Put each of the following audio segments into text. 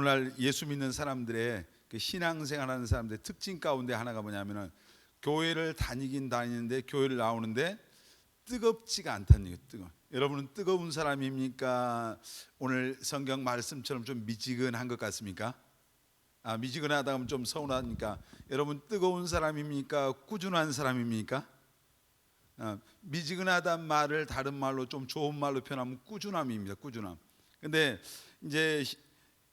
오늘날 예수 믿는 사람들의 그 신앙생활하는 사람들의 특징 가운데 하나가 뭐냐면은 교회를 다니긴 다니는데 교회를 나오는데 뜨겁지가 않다는 얘기예요. 여러분은 뜨거운 사람입니까? 오늘 성경 말씀처럼 좀 미지근한 것 같습니까? 미지근하다 하면 좀 서운하니까 여러분 뜨거운 사람입니까? 꾸준한 사람입니까? 미지근하다는 말을 다른 말로 좀 좋은 말로 표현하면 꾸준함입니다. 꾸준함. 근데 이제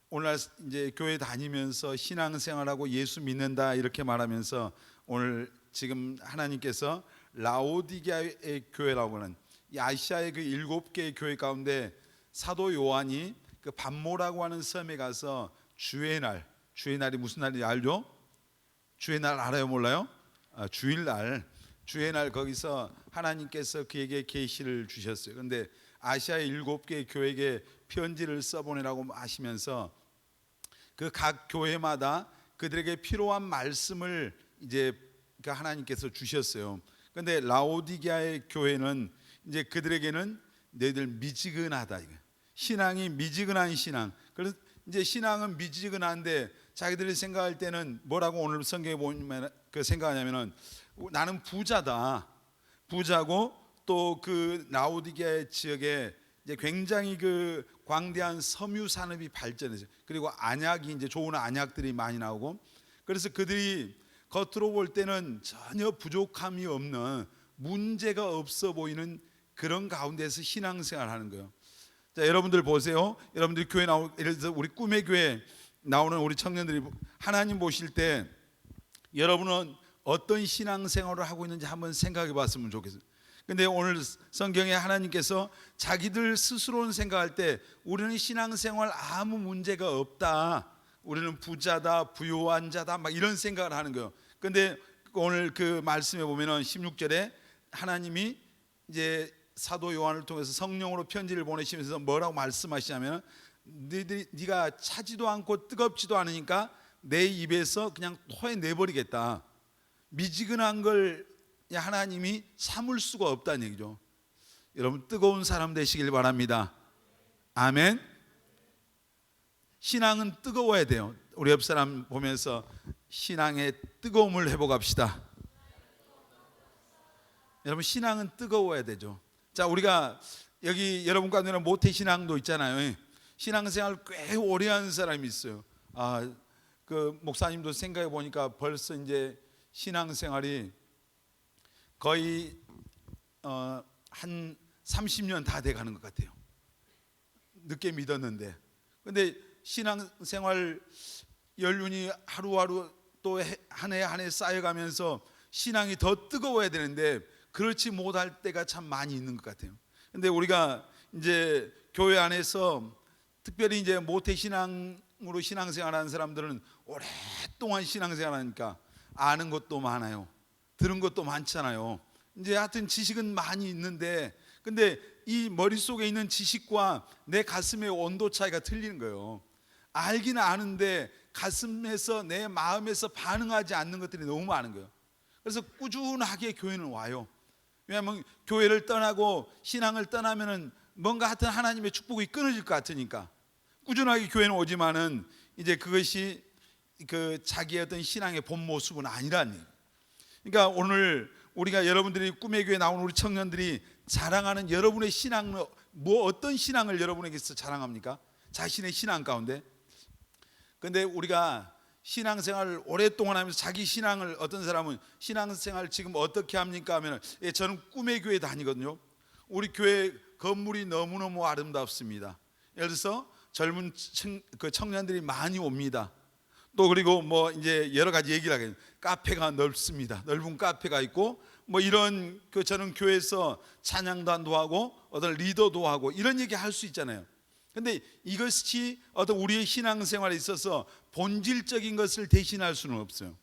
오늘날 이제 교회 다니면서 신앙생활하고 예수 믿는다 이렇게 말하면서 오늘 지금 하나님께서 라오디게아의 교회라고 하는 이 아시아의 그 7개의 교회 가운데 사도 요한이 그 반모라고 하는 섬에 가서 주의 날이 무슨 날인지 알죠? 주의 날 알아요 몰라요? 주의 날 거기서 하나님께서 그에게 계시를 주셨어요. 그런데 아시아의 7개의 교회에게 편지를 써보내라고 하시면서 그 각 교회마다 그들에게 필요한 말씀을 이제 하나님께서 주셨어요. 그런데 라오디게아의 교회는 이제 그들에게는 너희들 미지근하다. 신앙이 미지근한 신앙. 그래서 이제 신앙은 미지근한데 자기들이 생각할 때는 뭐라고 오늘 성경에 보면 그 생각하냐면은 나는 부자고 또 그 라오디게아 지역에 이제 굉장히 그 광대한 섬유 산업이 발전해서 그리고 안약이 이제 좋은 안약들이 많이 나오고 그래서 그들이 겉으로 볼 때는 전혀 부족함이 없는 문제가 없어 보이는 그런 가운데서 신앙생활을 하는 거예요. 자, 여러분들 보세요. 여러분들이 교회 예를 들어서 우리 꿈의 교회 나오는 우리 청년들이 하나님 보실 때 여러분은 어떤 신앙생활을 하고 있는지 한번 생각해 봤으면 좋겠어요. 근데 오늘 성경에 하나님께서 자기들 스스로는 생각할 때 우리는 신앙생활 아무 문제가 없다. 우리는 부자다, 부유한 자다, 막 이런 생각을 하는 거예요. 근데 오늘 그 말씀에 보면은 16절에 하나님이 이제 사도 요한을 통해서 성령으로 편지를 보내시면서 뭐라고 말씀하시냐면 네가 차지도 않고 뜨겁지도 않으니까 내 입에서 그냥 토해내버리겠다. 미지근한 걸 하나님이 참을 수가 없다는 얘기죠. 여러분 뜨거운 사람 되시길 바랍니다. 아멘. 신앙은 뜨거워야 돼요. 우리 옆 사람 보면서 신앙의 뜨거움을 회복합시다. 여러분 신앙은 뜨거워야 되죠. 자, 우리가 여기 여러분 가운데는 모태신앙도 있잖아요. 신앙생활 꽤 오래 한 사람이 있어요. 그 목사님도 생각해 보니까 벌써 이제 신앙생활이 거의 한 30년 다 돼가는 것 같아요. 늦게 믿었는데. 근데 신앙생활 연륜이 하루하루 또 한 해 한 해 쌓여가면서 신앙이 더 뜨거워야 되는데 그렇지 못할 때가 참 많이 있는 것 같아요. 근데 우리가 이제 교회 안에서 특별히 이제 모태신앙으로 신앙생활하는 사람들은 오랫동안 신앙생활하니까 아는 것도 많아요. 들은 것도 많잖아요. 이제 하여튼 지식은 많이 있는데 근데 이 머릿속에 있는 지식과 내 가슴의 온도 차이가 틀리는 거예요. 알기는 아는데 가슴에서 내 마음에서 반응하지 않는 것들이 너무 많은 거예요. 그래서 꾸준하게 교회는 와요. 왜냐하면 교회를 떠나고 신앙을 떠나면은 뭔가 하여튼 하나님의 축복이 끊어질 것 같으니까 꾸준하게 교회는 오지만은 이제 그것이 그 자기의 어떤 신앙의 본 모습은 아니라는 얘기예요. 그러니까 오늘 우리가 여러분들이 꿈의 교회 나오는 우리 청년들이 자랑하는 여러분의 신앙은 어떤 신앙을 여러분에게서 자랑합니까? 자신의 신앙 가운데. 근데 우리가 신앙생활을 오랫동안 하면서 자기 신앙을 어떤 사람은 신앙생활 지금 어떻게 합니까 하면 저는 꿈의 교회 다니거든요. 우리 교회 건물이 너무너무 아름답습니다. 예를 들어서 젊은 청년들이 많이 옵니다. 또 그리고 뭐 이제 여러 가지 얘기를 하겠죠. 카페가 넓습니다. 넓은 카페가 있고 뭐 이런 저는 교회에서 찬양단도 하고 어떤 리더도 하고 이런 얘기 할 수 있잖아요. 근데 이것이 어떤 우리의 신앙생활에 있어서 본질적인 것을 대신할 수는 없어요.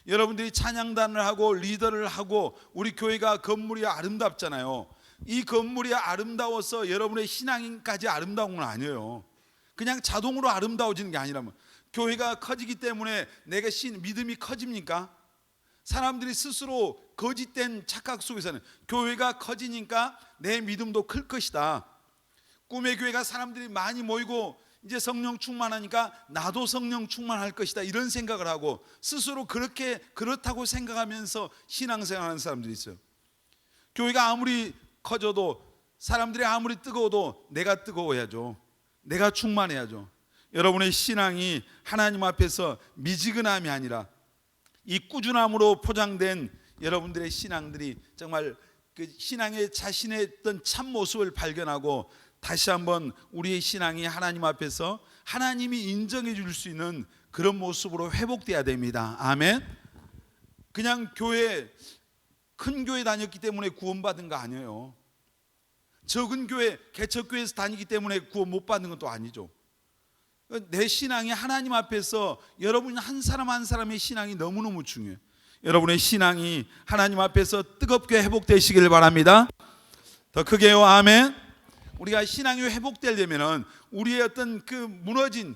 여러분들이 찬양단을 하고 리더를 하고 우리 교회가 건물이 아름답잖아요. 이 건물이 아름다워서 여러분의 신앙까지 아름다운 건 아니에요. 그냥 자동으로 아름다워지는 게 아니라면 교회가 커지기 때문에 내가 믿음이 커집니까? 사람들이 스스로 거짓된 착각 속에서는 교회가 커지니까 내 믿음도 클 것이다. 꿈의 교회가 사람들이 많이 모이고 이제 성령 충만하니까 나도 성령 충만할 것이다 이런 생각을 하고 스스로 그렇다고 생각하면서 신앙생활하는 사람들이 있어요. 교회가 아무리 커져도 사람들이 아무리 뜨거워도 내가 뜨거워야죠. 내가 충만해야죠. 여러분의 신앙이 하나님 앞에서 미지근함이 아니라 이 꾸준함으로 포장된 여러분들의 신앙들이 정말 그 신앙의 자신의 어떤 참 모습을 발견하고 다시 한번 우리의 신앙이 하나님 앞에서 하나님이 인정해 줄 수 있는 그런 모습으로 회복돼야 됩니다. 아멘. 그냥 큰 교회 다녔기 때문에 구원받은 거 아니에요. 적은 교회, 개척교회에서 다니기 때문에 구원 못 받는 건 또 아니죠. 내 신앙이 하나님 앞에서 여러분 한 사람 한 사람의 신앙이 너무너무 중요해요. 여러분의 신앙이 하나님 앞에서 뜨겁게 회복되시길 바랍니다. 더 크게요. 아멘. 우리가 신앙이 회복되려면 우리의 어떤 그 무너진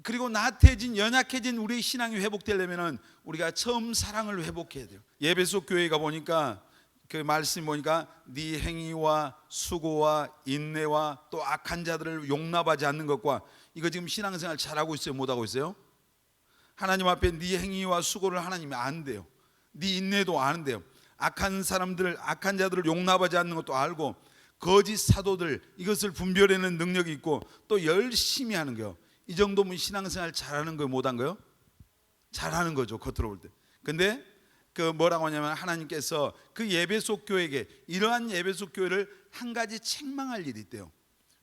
그리고 나태해진 연약해진 우리의 신앙이 회복되려면 우리가 처음 사랑을 회복해야 돼요. 예배소 교회가 보니까 그 말씀 보니까 네 행위와 수고와 인내와 또 악한 자들을 용납하지 않는 것과 이거 지금 신앙생활 잘하고 있어요? 못하고 있어요? 하나님 앞에 네 행위와 수고를 하나님이 안대요. 네 인내도 아는데요. 악한 자들을 용납하지 않는 것도 알고 거짓 사도들 이것을 분별해내는 능력이 있고 또 열심히 하는 거예요. 이 정도면 신앙생활 잘하는 거예요? 못한 거예요? 잘하는 거죠, 겉으로 볼 때. 근데 그 뭐라고 하냐면 하나님께서 그 예배소 교회에게 이러한 예배소 교회를 한 가지 책망할 일이 있대요.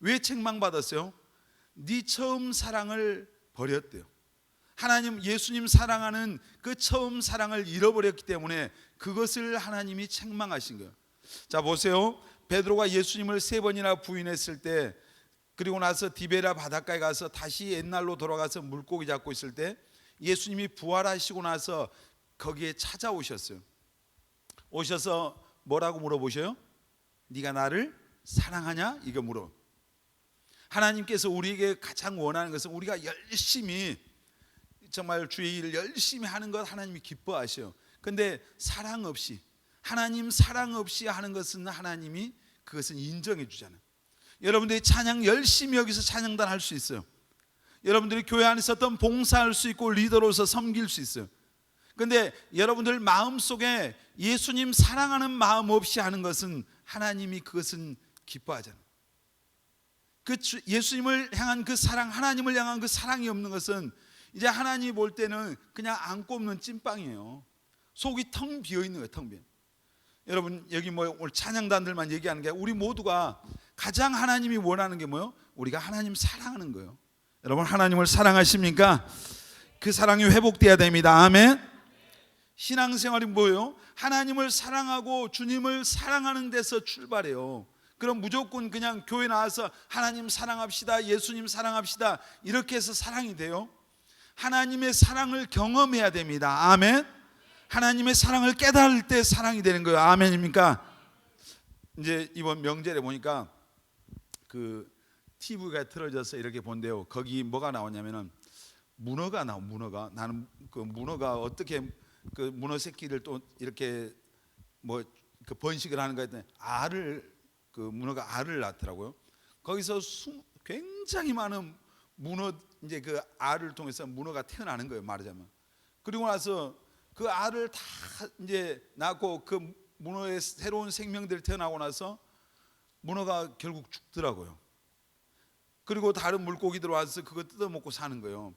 왜 책망받았어요? 네 처음 사랑을 버렸대요. 하나님 예수님 사랑하는 그 처음 사랑을 잃어버렸기 때문에 그것을 하나님이 책망하신 거예요. 자 보세요. 베드로가 예수님을 3번이나 부인했을 때 그리고 나서 디베라 바닷가에 가서 다시 옛날로 돌아가서 물고기 잡고 있을 때 예수님이 부활하시고 나서 거기에 찾아오셨어요. 오셔서 뭐라고 물어보셔요? 네가 나를 사랑하냐? 이거 물어. 하나님께서 우리에게 가장 원하는 것은 우리가 열심히 정말 주의 일을 열심히 하는 것 하나님이 기뻐하셔요. 근데 사랑 없이 하나님 사랑 없이 하는 것은 하나님이 그것은 인정해 주잖아요. 여러분들이 찬양 열심히 여기서 찬양단 할 수 있어요. 여러분들이 교회 안에서 어떤 봉사할 수 있고 리더로서 섬길 수 있어요. 근데 여러분들 마음속에 예수님 사랑하는 마음 없이 하는 것은 하나님이 그것은 기뻐하잖아요. 그 예수님을 향한 그 사랑, 하나님을 향한 그 사랑이 없는 것은 이제 하나님이 볼 때는 그냥 안 꼽는 찐빵이에요. 속이 텅 비어 있는 거예요. 텅 비어. 여러분 여기 뭐 오늘 찬양단들만 얘기하는 게 우리 모두가 가장 하나님이 원하는 게 뭐예요? 우리가 하나님 사랑하는 거예요. 여러분 하나님을 사랑하십니까? 그 사랑이 회복돼야 됩니다. 아멘. 신앙생활이 뭐예요? 하나님을 사랑하고 주님을 사랑하는 데서 출발해요. 그럼 무조건 그냥 교회 나와서 하나님 사랑합시다, 예수님 사랑합시다 이렇게 해서 사랑이 돼요? 하나님의 사랑을 경험해야 됩니다. 아멘. 하나님의 사랑을 깨달을 때 사랑이 되는 거예요. 아멘입니까? 이제 이번 명절에 보니까 그 TV가 틀어져서 이렇게 본대요. 거기 뭐가 나오냐면은 문어가 나와. 문어가 나는 그 문어가 어떻게 그 문어 새끼를 또 이렇게 뭐 그 번식을 하는가 했더니 그 문어가 알을 낳더라고요. 거기서 굉장히 많은 문어 이제 그 알을 통해서 문어가 태어나는 거예요. 말하자면. 그리고 나서 그 알을 다 이제 낳고 그 문어의 새로운 생명들이 태어나고 나서 문어가 결국 죽더라고요. 그리고 다른 물고기들 와서 그거 뜯어먹고 사는 거예요.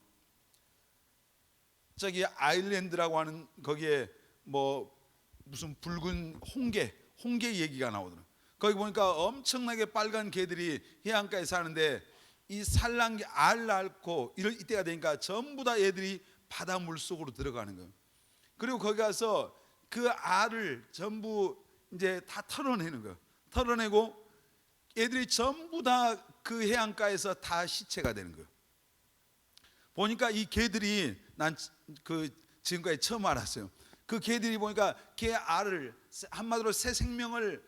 저기 아일랜드라고 하는 거기에 뭐 무슨 붉은 홍게 얘기가 나오더라고요. 거기 보니까 엄청나게 빨간 개들이 해안가에 사는데 이 산란기 알 낳고 이때가 되니까 전부 다 애들이 바다 물 속으로 들어가는 거예요. 그리고 거기 가서 그 알을 전부 이제 다 털어내는 거예요. 털어내고 애들이 전부 다 그 해안가에서 다 시체가 되는 거예요. 보니까 이 개들이 난 그 지금까지 처음 알았어요. 그 개들이 보니까 개 알을 한마디로 새 생명을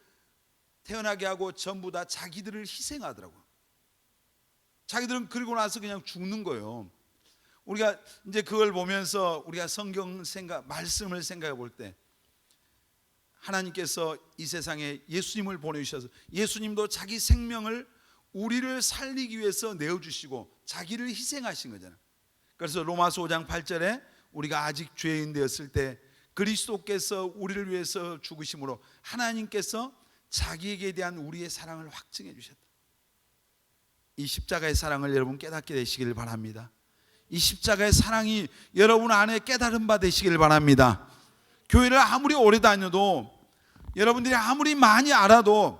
태어나게 하고 전부 다 자기들을 희생하더라고요. 자기들은 그리고 나서 그냥 죽는 거예요. 우리가 이제 그걸 보면서 우리가 성경 말씀을 생각해 볼 때 하나님께서 이 세상에 예수님을 보내주셔서 예수님도 자기 생명을 우리를 살리기 위해서 내어주시고 자기를 희생하신 거잖아요. 그래서 로마서 5장 8절에 우리가 아직 죄인 되었을 때 그리스도께서 우리를 위해서 죽으심으로 하나님께서 자기에게 대한 우리의 사랑을 확증해 주셨다. 이 십자가의 사랑을 여러분 깨닫게 되시길 바랍니다. 이 십자가의 사랑이 여러분 안에 깨달은 바 되시길 바랍니다. 교회를 아무리 오래 다녀도, 여러분들이 아무리 많이 알아도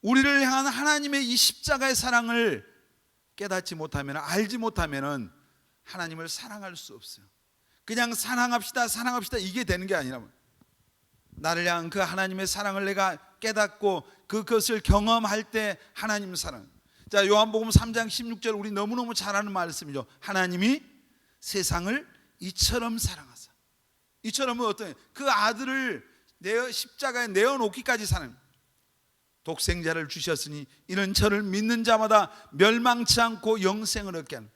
우리를 향한 하나님의 이 십자가의 사랑을 깨닫지 못하면, 알지 못하면 하나님을 사랑할 수 없어요. 그냥 사랑합시다 사랑합시다 이게 되는 게 아니라, 나를 향한 그 하나님의 사랑을 내가 깨닫고 그것을 경험할 때 하나님 사랑. 자, 요한복음 3장 16절 우리 너무너무 잘 아는 말씀이죠. 하나님이 세상을 이처럼 사랑하사. 이처럼은 어떤, 그 아들을 십자가에 내어놓기까지 사는, 독생자를 주셨으니 이는 저를 믿는 자마다 멸망치 않고 영생을 얻게 하는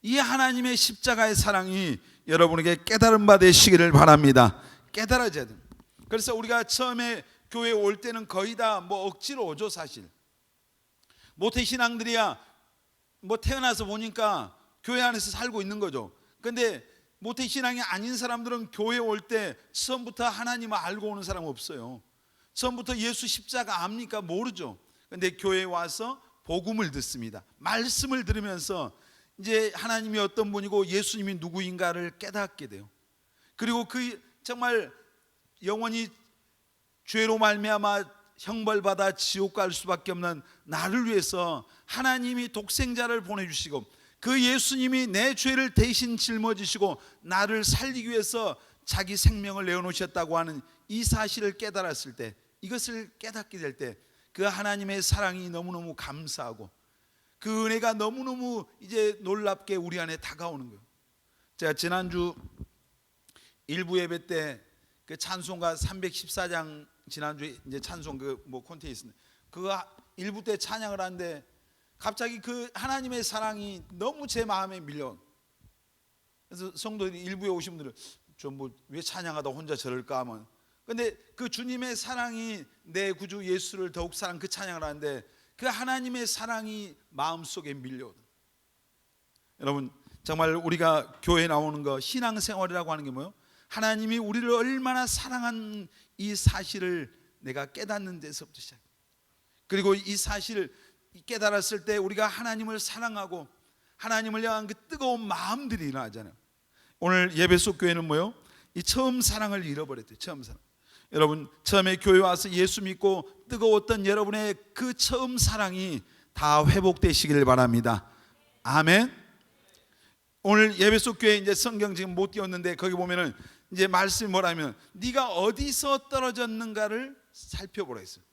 이 하나님의 십자가의 사랑이 여러분에게 깨달은 바 되시기를 바랍니다. 깨달아져야 됩니다. 그래서 우리가 처음에 교회에 올 때는 거의 다 억지로 오죠. 사실 모태신앙들이야 태어나서 보니까 교회 안에서 살고 있는 거죠. 근데 모태신앙이 아닌 사람들은 교회에 올 때 처음부터 하나님을 알고 오는 사람 없어요. 처음부터 예수 십자가 압니까? 모르죠. 근데 교회에 와서 복음을 듣습니다. 말씀을 들으면서 이제 하나님이 어떤 분이고 예수님이 누구인가를 깨닫게 돼요. 그리고 그 정말 영원히 죄로 말미암아 형벌받아 지옥 갈 수밖에 없는 나를 위해서 하나님이 독생자를 보내주시고 그 예수님이 내 죄를 대신 짊어지시고 나를 살리기 위해서 자기 생명을 내어놓으셨다고 하는 이 사실을 깨달았을 때, 이것을 깨닫게 될 때 그 하나님의 사랑이 너무너무 감사하고 그 은혜가 너무너무 이제 놀랍게 우리 안에 다가오는 거예요. 제가 지난주 일부 예배 때 그 찬송가 314장 지난주에 이제 찬송 콘테이스인데 그거 일부 때 찬양을 하는데 갑자기 그 하나님의 사랑이 너무 제 마음에 밀려. 그래서 성도들이 일부에 오신 분들은 좀 왜 찬양하다 혼자 저럴까 하면, 근데 그 주님의 사랑이 내 구주 예수를 더욱 사랑 그 찬양을 하는데 그 하나님의 사랑이 마음속에 밀려오다. 여러분 정말 우리가 교회에 나오는 거, 신앙생활이라고 하는 게 뭐예요? 하나님이 우리를 얼마나 사랑한 이 사실을 내가 깨닫는 데서부터 시작. 그리고 이 사실을 깨달았을 때 우리가 하나님을 사랑하고 하나님을 향한 그 뜨거운 마음들이 일어나잖아요. 오늘 예배 속 교회는 뭐예요? 이 처음 사랑을 잃어버렸대요. 처음 사랑. 여러분 처음에 교회 와서 예수 믿고 뜨거웠던 여러분의 그 처음 사랑이 다 회복되시기를 바랍니다. 아멘. 오늘 예배 속 교회 이제 성경 지금 못 띄웠는데 거기 보면은 이제 말씀이 뭐라면 네가 어디서 떨어졌는가를 살펴보라 했어요.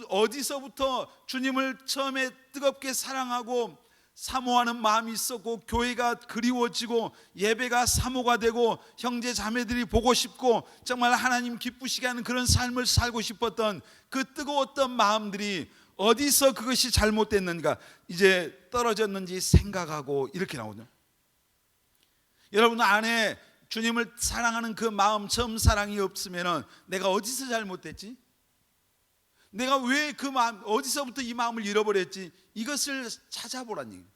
어디서부터 주님을 처음에 뜨겁게 사랑하고 사모하는 마음이 있었고 교회가 그리워지고 예배가 사모가 되고 형제 자매들이 보고 싶고 정말 하나님 기쁘시게 하는 그런 삶을 살고 싶었던 그 뜨거웠던 마음들이 어디서 그것이 잘못됐는가 이제 떨어졌는지 생각하고 이렇게 나오죠. 여러분 안에 주님을 사랑하는 그 마음, 처음 사랑이 없으면 내가 어디서 잘못됐지? 내가 왜 그 마음, 어디서부터 이 마음을 잃어버렸지? 이것을 찾아보라는 얘기예요.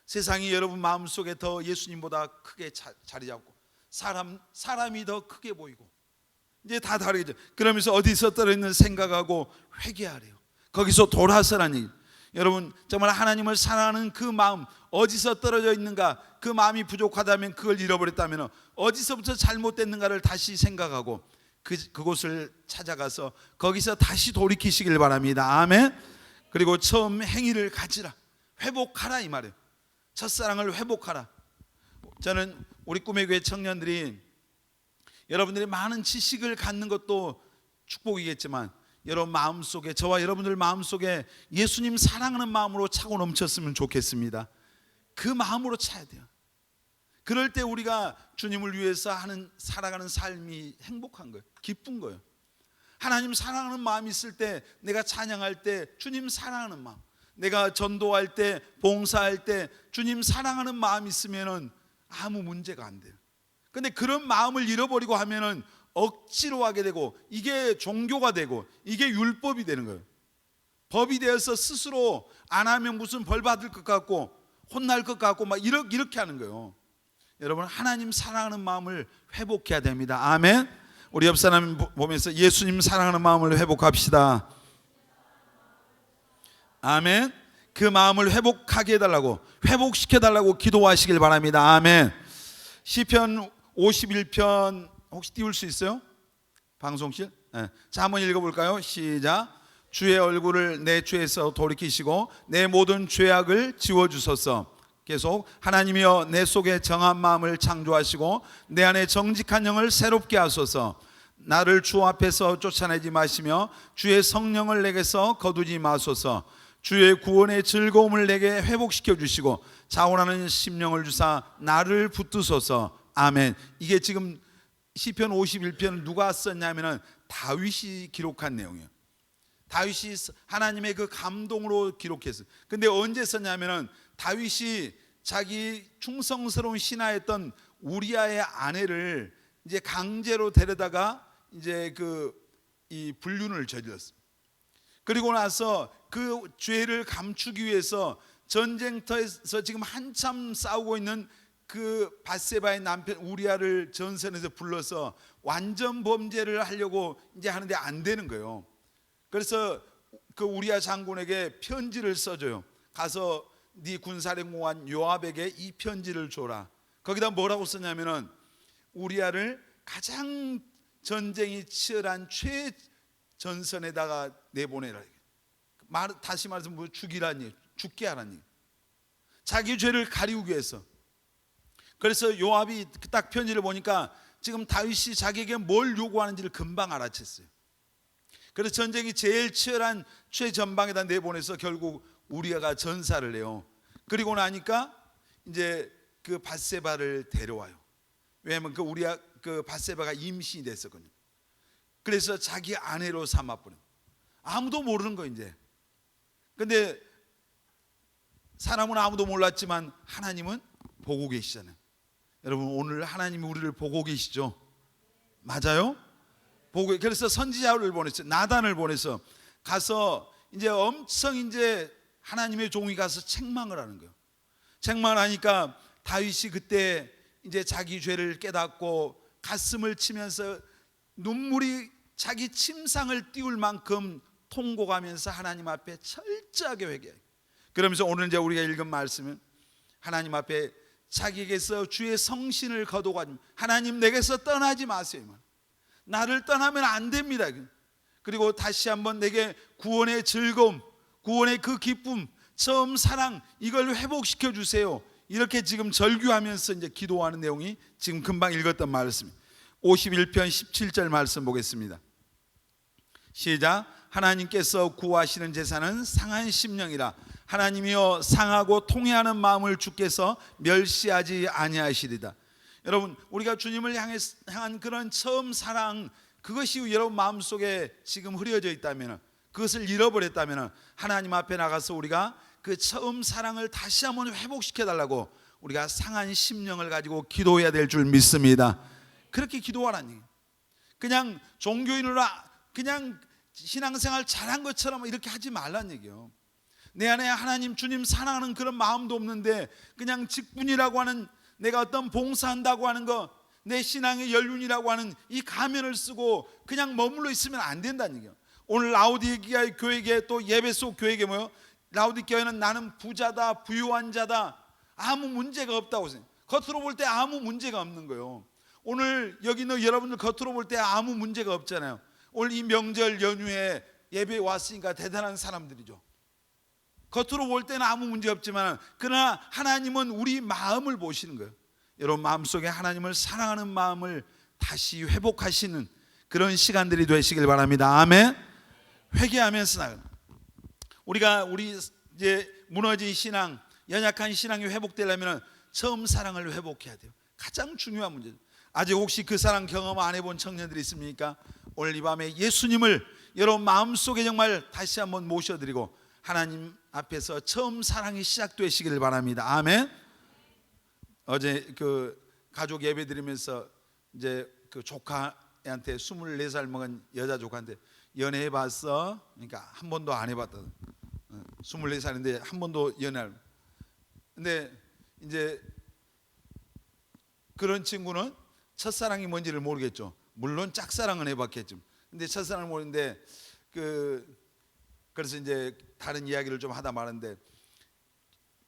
세상이 여러분 마음속에 더 예수님보다 크게 자리 잡고 사람이 더 크게 보이고 이제 다 다르겠죠. 그러면서 어디서 떨어졌는 생각하고 회개하래요. 거기서 돌아서라는 얘기예요. 여러분 정말 하나님을 사랑하는 그 마음 어디서 떨어져 있는가, 그 마음이 부족하다면, 그걸 잃어버렸다면 어디서부터 잘못됐는가를 다시 생각하고 그곳을 찾아가서 거기서 다시 돌이키시길 바랍니다. 아멘. 그리고 처음 행위를 가지라, 회복하라 이 말이에요. 첫사랑을 회복하라. 저는 우리 꿈의 교회 청년들이 여러분들이 많은 지식을 갖는 것도 축복이겠지만 여러분 마음속에, 저와 여러분들 마음속에 예수님 사랑하는 마음으로 차고 넘쳤으면 좋겠습니다. 그 마음으로 차야 돼요. 그럴 때 우리가 주님을 위해서 살아가는 삶이 행복한 거예요. 기쁜 거예요. 하나님 사랑하는 마음이 있을 때, 내가 찬양할 때 주님 사랑하는 마음, 내가 전도할 때, 봉사할 때 주님 사랑하는 마음이 있으면 아무 문제가 안 돼요. 근데 그런 마음을 잃어버리고 하면은 억지로 하게 되고 이게 종교가 되고 이게 율법이 되는 거예요. 법이 되어서 스스로 안 하면 무슨 벌 받을 것 같고 혼날 것 같고 막 이렇게 하는 거예요. 여러분, 하나님 사랑하는 마음을 회복해야 됩니다. 아멘. 우리 옆 사람 보면서 예수님 사랑하는 마음을 회복합시다. 아멘. 그 마음을 회복하게 해달라고, 회복시켜달라고 기도하시길 바랍니다. 아멘. 시편 51편 혹시 띄울 수 있어요? 방송실? 네. 자, 한번 읽어볼까요? 시작. 주의 얼굴을 내 죄에서 돌이키시고 내 모든 죄악을 지워주소서. 계속. 하나님이여 내 속에 정한 마음을 창조하시고 내 안에 정직한 영을 새롭게 하소서. 나를 주 앞에서 쫓아내지 마시며 주의 성령을 내게서 거두지 마소서. 주의 구원의 즐거움을 내게 회복시켜 주시고 자원하는 심령을 주사 나를 붙드소서. 아멘. 이게 지금 시편 51편은 누가 썼냐면은 다윗이 기록한 내용이에요. 다윗이 하나님의 그 감동으로 기록했어요. 근데 언제 썼냐면은 다윗이 자기 충성스러운 신하였던 우리아의 아내를 이제 강제로 데려다가 이제 이 불륜을 저질렀어요. 그리고 나서 그 죄를 감추기 위해서 전쟁터에서 지금 한참 싸우고 있는 그 밧세바의 남편 우리아를 전선에서 불러서 완전 범죄를 하려고 이제 하는데 안 되는 거예요. 그래서 그 우리아 장군에게 편지를 써줘요. 가서 네 군사령관 요압에게 이 편지를 줘라. 거기다 뭐라고 썼냐면은 우리아를 가장 전쟁이 치열한 최전선에다가 내보내라. 다시 말해서 뭐 죽이라니, 죽게 하라니. 자기 죄를 가리우기 위해서. 그래서 요압이 딱 편지를 보니까 지금 다윗이 자기에게 뭘 요구하는지를 금방 알아챘어요. 그래서 전쟁이 제일 치열한 최전방에다 내보내서 결국 우리아가 전사를 해요. 그리고 나니까 이제 그 밧세바를 데려와요. 왜냐하면 그 밧세바가 임신이 됐었거든요. 그래서 자기 아내로 삼아버려요. 아무도 모르는 거 이제. 근데 사람은 아무도 몰랐지만 하나님은 보고 계시잖아요. 여러분, 오늘 하나님이 우리를 보고 계시죠? 맞아요? 그래서 선지자를 보냈어요. 나단을 보내서 가서 이제 엄청 이제 하나님의 종이 가서 책망을 하는 거예요. 책망을 하니까 다윗이 그때 이제 자기 죄를 깨닫고 가슴을 치면서 눈물이 자기 침상을 띄울 만큼 통곡하면서 하나님 앞에 철저하게 회개해요. 그러면서 오늘 이제 우리가 읽은 말씀은 하나님 앞에 자기에게서 주의 성신을 거둬가지고 하나님 내게서 떠나지 마세요. 나를 떠나면 안 됩니다. 그리고 다시 한번 내게 구원의 즐거움, 구원의 그 기쁨, 처음 사랑 이걸 회복시켜 주세요. 이렇게 지금 절규하면서 이제 기도하는 내용이 지금 금방 읽었던 말씀입니다. 51편 17절 말씀 보겠습니다. 시작. 하나님께서 구하시는 제사는 상한 심령이라. 하나님이여 상하고 통회하는 마음을 주께서 멸시하지 아니하시리다. 여러분, 우리가 주님을 향한 그런 처음 사랑, 그것이 여러분 마음속에 지금 흐려져 있다면, 그것을 잃어버렸다면 하나님 앞에 나가서 우리가 그 처음 사랑을 다시 한번 회복시켜 달라고 우리가 상한 심령을 가지고 기도해야 될 줄 믿습니다. 그렇게 기도하라는 얘기예요. 그냥 종교인으로 그냥 신앙생활 잘한 것처럼 이렇게 하지 말라는 얘기예요. 내 안에 하나님 주님 사랑하는 그런 마음도 없는데 그냥 직분이라고 하는, 내가 어떤 봉사한다고 하는 거, 내 신앙의 연륜이라고 하는 이 가면을 쓰고 그냥 머물러 있으면 안 된다는 얘기예요. 오늘 라오디게아 교회에 또 예배소 교회에 뭐요? 라오디게아는 나는 부자다, 부유한 자다, 아무 문제가 없다고 생각해요. 겉으로 볼 때 아무 문제가 없는 거예요. 오늘 여기 있는 여러분들 겉으로 볼 때 아무 문제가 없잖아요. 오늘 이 명절 연휴에 예배에 왔으니까 대단한 사람들이죠. 겉으로 볼 때는 아무 문제 없지만 그러나 하나님은 우리 마음을 보시는 거예요. 여러분 마음속에 하나님을 사랑하는 마음을 다시 회복하시는 그런 시간들이 되시길 바랍니다. 아멘. 회개하면서 나가는, 우리 이제 무너진 신앙, 연약한 신앙이 회복되려면 처음 사랑을 회복해야 돼요. 가장 중요한 문제죠. 아직 혹시 그 사랑 경험 안 해본 청년들이 있습니까? 오늘 이 밤에 예수님을 여러분 마음속에 정말 다시 한번 모셔드리고 하나님 앞에서 처음 사랑이 시작되시기를 바랍니다. 아멘. 어제 그 가족 예배 드리면서 이제 그 조카한테 24살 먹은 여자 조카한테 연애해 봤어? 그러니까 한 번도 안 해봤다. 24살인데 한 번도 연애를. 근데 이제 그런 친구는 첫사랑이 뭔지를 모르겠죠. 물론 짝사랑은 해봤겠죠. 근데 첫사랑을 모르는데 그래서 이제 다른 이야기를 좀 하다 말았는데,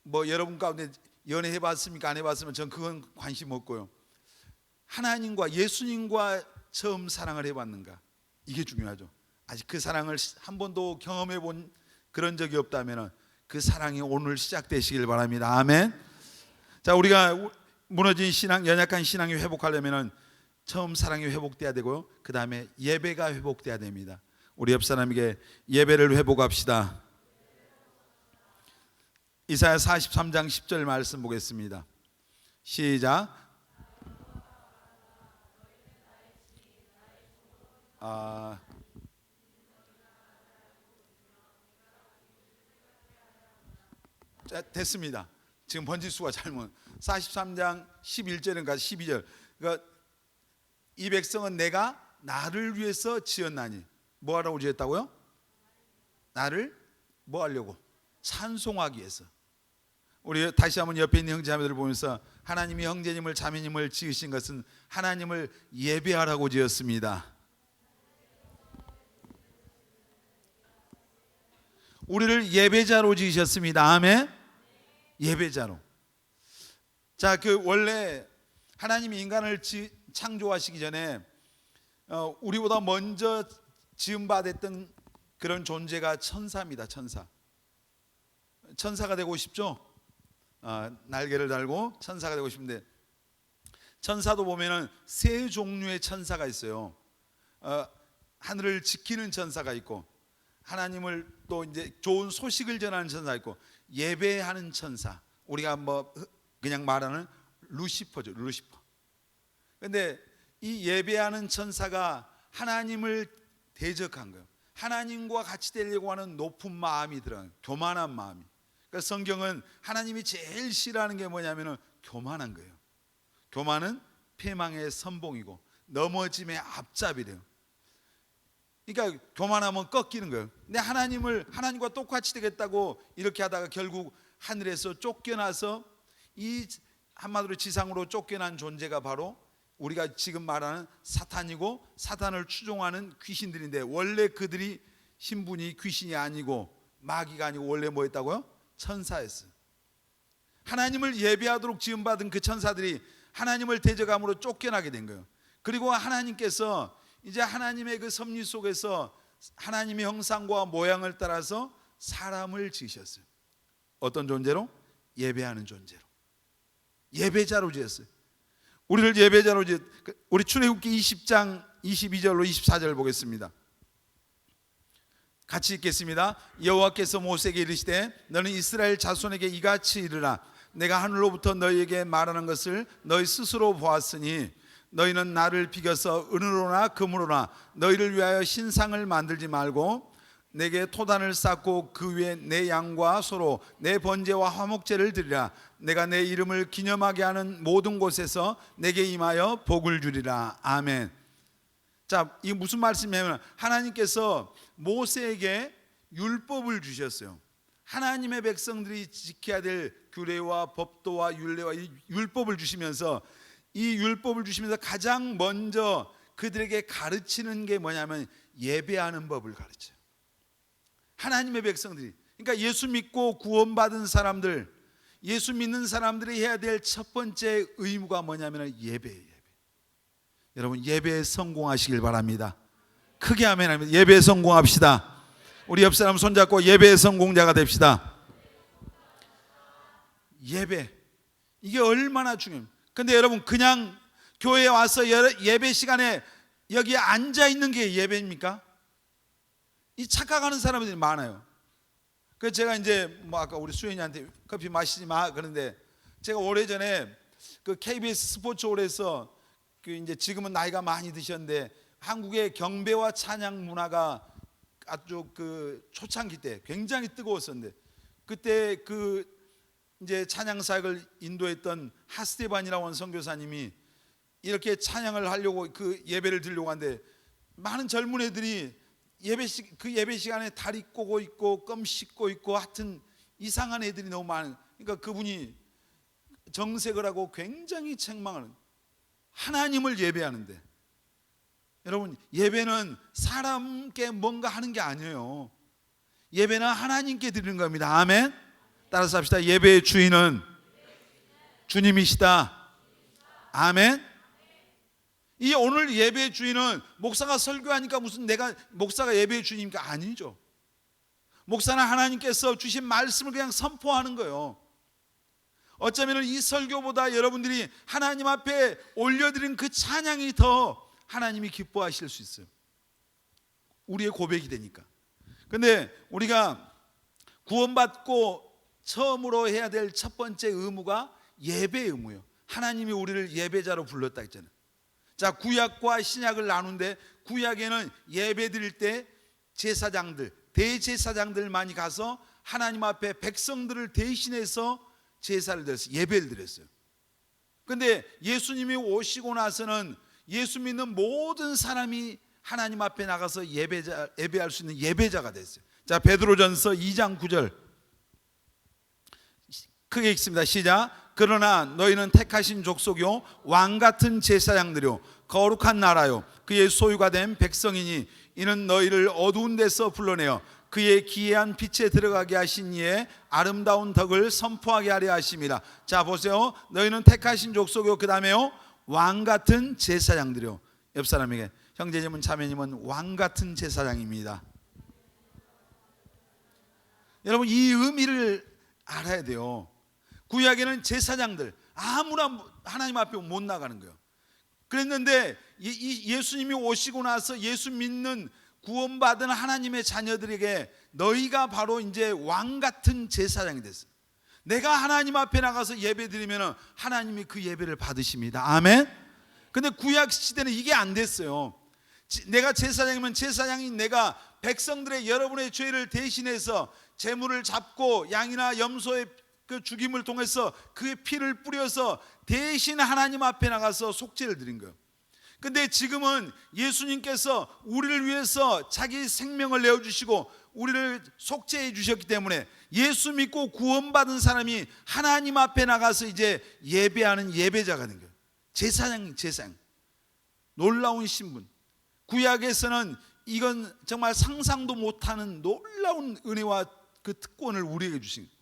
뭐 여러분 가운데 연애해 봤습니까? 안 해봤으면 전 그건 관심 없고요. 하나님과 예수님과 처음 사랑을 해봤는가, 이게 중요하죠. 아직 그 사랑을 한 번도 경험해 본 그런 적이 없다면 그 사랑이 오늘 시작되시길 바랍니다. 아멘. 자, 우리가 무너진 신앙, 연약한 신앙이 회복하려면 처음 사랑이 회복돼야 되고요, 그 다음에 예배가 회복돼야 됩니다. 우리 옆 사람에게 예배를 회복합시다. 이사야 43장 10절 말씀 보겠습니다. 시작. 자, 됐습니다. 지금 번지수가 잘못. 43장 11절인가 12절. 그러니까 이 백성은 내가 나를 위해서 지었나니. 뭐 하라고 지었다고요? 나를 뭐 하려고? 찬송하기 위해서. 우리 다시 한번 옆에 있는 형제자매들을 보면서, 하나님이 형제님을 자매님을 지으신 것은 하나님을 예배하라고 지었습니다. 우리를 예배자로 지으셨습니다. 아멘. 예배자로. 자, 원래 하나님이 인간을 창조하시기 전에 우리보다 먼저 지음받았던 그런 존재가 천사입니다. 천사가 되고 싶죠? 날개를 달고 천사가 되고 싶은데, 천사도 보면은 세 종류의 천사가 있어요. 하늘을 지키는 천사가 있고, 하나님을 또 이제 좋은 소식을 전하는 천사가 있고, 예배하는 천사, 우리가 뭐 그냥 말하는 루시퍼죠. 루시퍼. 근데 이 예배하는 천사가 하나님을 대적한 거예요. 하나님과 같이 되려고 하는 높은 마음이 들어요. 교만한 마음이. 그러니까 성경은 하나님이 제일 싫어하는 게 뭐냐면은 교만한 거예요. 교만은 패망의 선봉이고 넘어짐의 앞잡이래요. 그러니까 교만하면 꺾이는 거예요. 근데 하나님과 똑같이 되겠다고 이렇게 하다가 결국 하늘에서 쫓겨나서, 이 한마디로 지상으로 쫓겨난 존재가 바로 우리가 지금 말하는 사탄이고, 사탄을 추종하는 귀신들인데, 원래 그들이 신분이 귀신이 아니고 마귀가 아니고 원래 뭐였다고요? 천사였어요. 하나님을 예배하도록 지음받은 그 천사들이 하나님을 대적함으로 쫓겨나게 된 거예요. 그리고 하나님께서 이제 하나님의 그 섭리 속에서 하나님의 형상과 모양을 따라서 사람을 지으셨어요. 어떤 존재로? 예배하는 존재로. 예배자로 지었어요. 우리를 예배자로 우리 출애굽기 20장 22절로 24절 보겠습니다. 같이 읽겠습니다. 여호와께서 모세에게 이르시되 너는 이스라엘 자손에게 이같이 이르라. 내가 하늘로부터 너희에게 말하는 것을 너희 스스로 보았으니 너희는 나를 비겨서 은으로나 금으로나 너희를 위하여 신상을 만들지 말고 내게 토단을 쌓고 그 위에 내 양과 소로 내 번제와 화목제를 드리라. 내가 내 이름을 기념하게 하는 모든 곳에서 내게 임하여 복을 주리라. 아멘. 자, 이게 무슨 말씀이냐면 하나님께서 모세에게 율법을 주셨어요. 하나님의 백성들이 지켜야 될 규례와 법도와 율례와 이 율법을 주시면서, 이 율법을 주시면서 가장 먼저 그들에게 가르치는 게 뭐냐면 예배하는 법을 가르쳐요. 하나님의 백성들이, 그러니까 예수 믿고 구원받은 사람들, 예수 믿는 사람들이 해야 될 첫 번째 의무가 뭐냐면 예배예요. 여러분, 예배에 성공하시길 바랍니다. 크게 아멘 합니다. 예배에 성공합시다. 우리 옆 사람 손잡고 예배의 성공자가 됩시다. 예배, 이게 얼마나 중요해요. 근데 여러분, 그냥 교회에 와서 예배 시간에 여기 앉아 있는 게 예배입니까? 이 착각하는 사람들이 많아요. 그래서 제가 이제 뭐 아까 우리 수현이한테 커피 마시지 마 그런데, 제가 오래전에 그 KBS 스포츠홀에서 그 이제 지금은 나이가 많이 드셨는데 한국의 경배와 찬양 문화가 아주 그 초창기 때 굉장히 뜨거웠었는데, 그때 그 이제 찬양 사역을 인도했던 하스테반이라고 하는 선교사님이 이렇게 찬양을 하려고 그 예배를 드리려고 하는데, 많은 젊은 애들이 그 예배 시간에 다리 꼬고 있고 껌 씹고 있고 하여튼 이상한 애들이 너무 많은. 그러니까 그분이 정색을 하고 굉장히 책망하는, 하나님을 예배하는데, 여러분 예배는 사람께 뭔가 하는 게 아니에요. 예배는 하나님께 드리는 겁니다. 아멘. 따라서 합시다. 예배의 주인은 주님이시다. 아멘. 이 오늘 예배의 주인은 목사가 설교하니까 무슨 내가 목사가 예배의 주인입니까? 아니죠. 목사는 하나님께서 주신 말씀을 그냥 선포하는 거예요. 어쩌면 이 설교보다 여러분들이 하나님 앞에 올려드린 그 찬양이 더 하나님이 기뻐하실 수 있어요. 우리의 고백이 되니까. 근데 우리가 구원받고 처음으로 해야 될 첫 번째 의무가 예배 의무예요. 하나님이 우리를 예배자로 불렀다 했잖아요. 자, 구약과 신약을 나누는데, 구약에는 예배 드릴 때 제사장들, 대제사장들만이 가서 하나님 앞에 백성들을 대신해서 제사를 드렸어요. 예배를 드렸어요. 근데 예수님이 오시고 나서는 예수 믿는 모든 사람이 하나님 앞에 나가서 예배할 수 있는 예배자가 됐어요. 자, 베드로전서 2장 9절 크게 읽습니다. 시작. 그러나 너희는 택하신 족속이요 왕같은 제사장들이요 거룩한 나라요 그의 소유가 된 백성이니 이는 너희를 어두운 데서 불러내어 그의 기이한 빛에 들어가게 하신 이의 아름다운 덕을 선포하게 하려 하심이라. 자, 보세요. 너희는 택하신 족속이요, 그 다음에요 왕같은 제사장들이요. 옆 사람에게, 형제님은 자매님은 왕같은 제사장입니다. 여러분 이 의미를 알아야 돼요. 구약에는 제사장들 아무나 하나님 앞에 못 나가는 거예요. 그랬는데 예수님이 오시고 나서 예수 믿는 구원받은 하나님의 자녀들에게 너희가 바로 이제 왕 같은 제사장이 됐어요. 내가 하나님 앞에 나가서 예배 드리면 하나님이 그 예배를 받으십니다. 아멘. 근데 구약 시대는 이게 안 됐어요. 내가 제사장이면 제사장인 내가 백성들의 여러분의 죄를 대신해서 제물을 잡고 양이나 염소의 그 죽임을 통해서 그의 피를 뿌려서 대신 하나님 앞에 나가서 속죄를 드린 거예요. 근데 지금은 예수님께서 우리를 위해서 자기 생명을 내어주시고 우리를 속죄해 주셨기 때문에 예수 믿고 구원받은 사람이 하나님 앞에 나가서 이제 예배하는 예배자가 된 거예요. 제사장. 놀라운 신분. 구약에서는 이건 정말 상상도 못하는 놀라운 은혜와 그 특권을 우리에게 주신 거예요.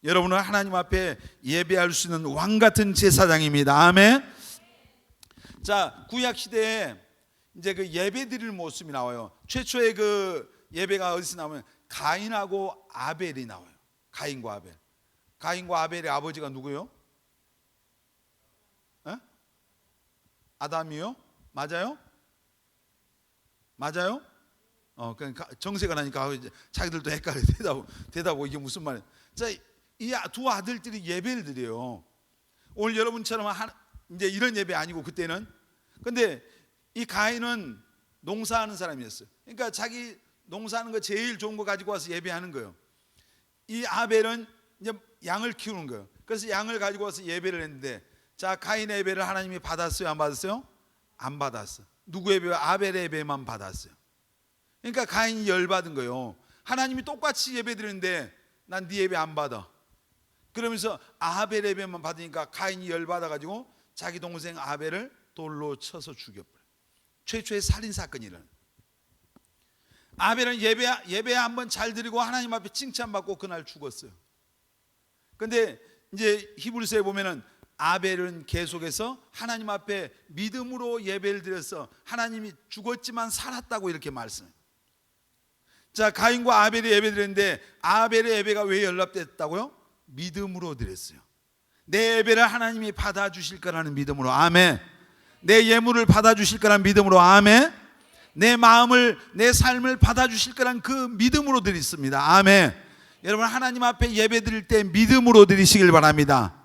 여러분은 하나님 앞에 예배할 수 있는 왕같은 제사장입니다. 아멘. 자, 구약 시대에 이제 그 예배 드릴 모습이 나와요. 최초의 그 예배가 어디서 나오면 가인하고 아벨이 나와요. 가인과 아벨. 가인과 아벨의 아버지가 누구요? 아담이요? 맞아요? 맞아요? 그러니까 정색을 하니까 자기들도 헷갈려. 대답하고 이게 무슨 말이에요? 자, 이 두 아들들이 예배를 드려요. 오늘 여러분처럼 이제 이런 예배 아니고 그때는. 근데 이 가인은 농사하는 사람이었어요. 그러니까 자기 농사하는 거 제일 좋은 거 가지고 와서 예배하는 거예요. 이 아벨은 이제 양을 키우는 거예요. 그래서 양을 가지고 와서 예배를 했는데, 자, 가인의 예배를 하나님이 받았어요, 안 받았어요? 안 받았어. 누구 예배? 아벨의 예배만 받았어요. 그러니까 가인이 열받은 거예요. 하나님이 똑같이 예배 드리는데 난 네 예배 안 받아. 그러면서 아벨 예배만 받으니까 가인이 열받아가지고 자기 동생 아벨을 돌로 쳐서 죽여버려요. 최초의 살인사건이 일어나요. 아벨은 예배 한번 잘 드리고 하나님 앞에 칭찬받고 그날 죽었어요. 근데 이제 히브리서에 보면은 아벨은 계속해서 하나님 앞에 믿음으로 예배를 드려서 하나님이 죽었지만 살았다고 이렇게 말씀해요. 자, 가인과 아벨이 예배 드렸는데 아벨의 예배가 왜 연락됐다고요? 믿음으로 드렸어요. 내 예배를 하나님이 받아주실 거라는 믿음으로. 아멘. 내 예물을 받아주실 거라는 믿음으로. 아멘. 내 마음을, 내 삶을 받아주실 거라는 그 믿음으로 드렸습니다. 아멘. 여러분 하나님 앞에 예배 드릴 때 믿음으로 드리시길 바랍니다.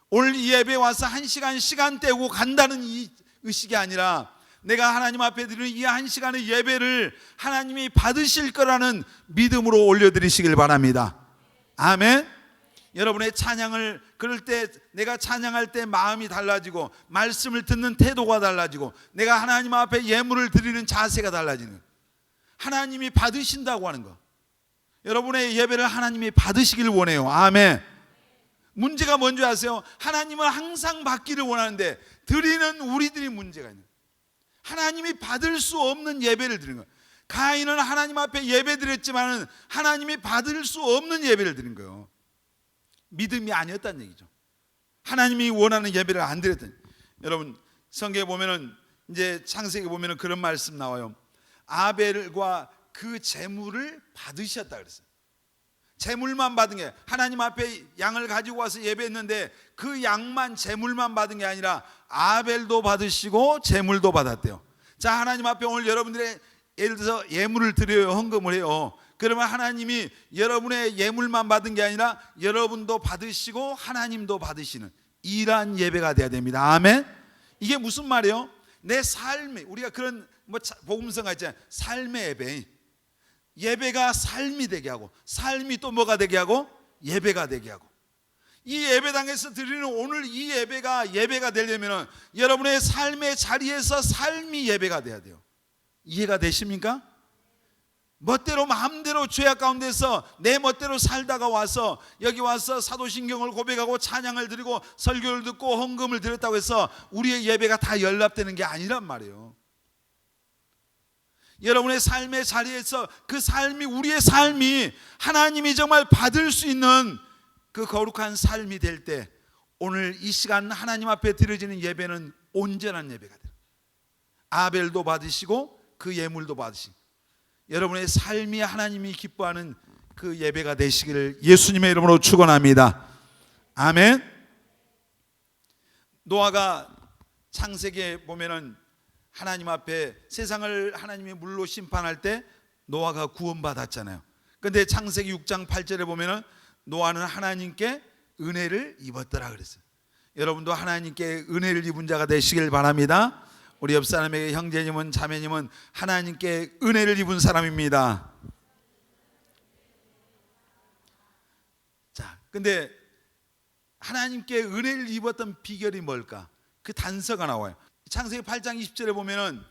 오늘 이 예배 와서 1시간 시간 떼고 간다는 이 의식이 아니라 내가 하나님 앞에 드리는 이 1시간의 예배를 하나님이 받으실 거라는 믿음으로 올려드리시길 바랍니다. 아멘. 여러분의 찬양을 그럴 때 내가 찬양할 때 마음이 달라지고 말씀을 듣는 태도가 달라지고 내가 하나님 앞에 예물을 드리는 자세가 달라지는 거예요. 하나님이 받으신다고 하는 거. 여러분의 예배를 하나님이 받으시길 원해요. 아멘. 문제가 뭔지 아세요? 하나님은 항상 받기를 원하는데 드리는 우리들이 문제가 있는 거예요. 하나님이 받을 수 없는 예배를 드리는 거예요. 가인은 하나님 앞에 예배 드렸지만 하나님이 받을 수 없는 예배를 드린 거예요. 믿음이 아니었다는 얘기죠. 하나님이 원하는 예배를 안 드렸더니. 여러분 성경에 보면은 이제 창세기 보면은 그런 말씀 나와요. 아벨과 그 제물을 받으셨다 그랬어요. 제물만 받은 게, 하나님 앞에 양을 가지고 와서 예배했는데 그 양만 제물만 받은 게 아니라 아벨도 받으시고 제물도 받았대요. 자, 하나님 앞에 오늘 여러분들의 예를 들어서 예물을 드려요. 헌금을 해요. 그러면 하나님이 여러분의 예물만 받은 게 아니라 여러분도 받으시고 하나님도 받으시는 이러한 예배가 돼야 됩니다. 아멘. 이게 무슨 말이에요? 내 삶이, 우리가 그런 복음서가 있잖아요. 삶의 예배. 예배가 삶이 되게 하고, 삶이 또 뭐가 되게 하고? 예배가 되게 하고. 이 예배당에서 드리는 오늘 이 예배가 되려면 여러분의 삶의 자리에서 삶이 예배가 돼야 돼요. 이해가 되십니까? 멋대로 마음대로 죄악 가운데서 내 멋대로 살다가 와서 여기 와서 사도신경을 고백하고 찬양을 드리고 설교를 듣고 헌금을 드렸다고 해서 우리의 예배가 다 연락되는 게 아니란 말이에요. 여러분의 삶의 자리에서 그 삶이, 우리의 삶이 하나님이 정말 받을 수 있는 그 거룩한 삶이 될 때 오늘 이 시간 하나님 앞에 드려지는 예배는 온전한 예배가 돼요. 아벨도 받으시고 그 예물도 받으시고 여러분의 삶이 하나님이 기뻐하는 그 예배가 되시기를 예수님의 이름으로 축원합니다. 아멘. 노아가 창세기에 보면은 하나님 앞에 세상을 하나님이 물로 심판할 때 노아가 구원받았잖아요. 그런데 창세기 6장 8절에 보면은 노아는 하나님께 은혜를 입었더라 그랬어요. 여러분도 하나님께 은혜를 입은 자가 되시길 바랍니다. 우리 옆 사람에게 형제님은 자매님은 하나님께 은혜를 입은 사람입니다. 자, 근데 하나님께 은혜를 입었던 비결이 뭘까? 그 단서가 나와요. 창세기 8장 20절에 보면은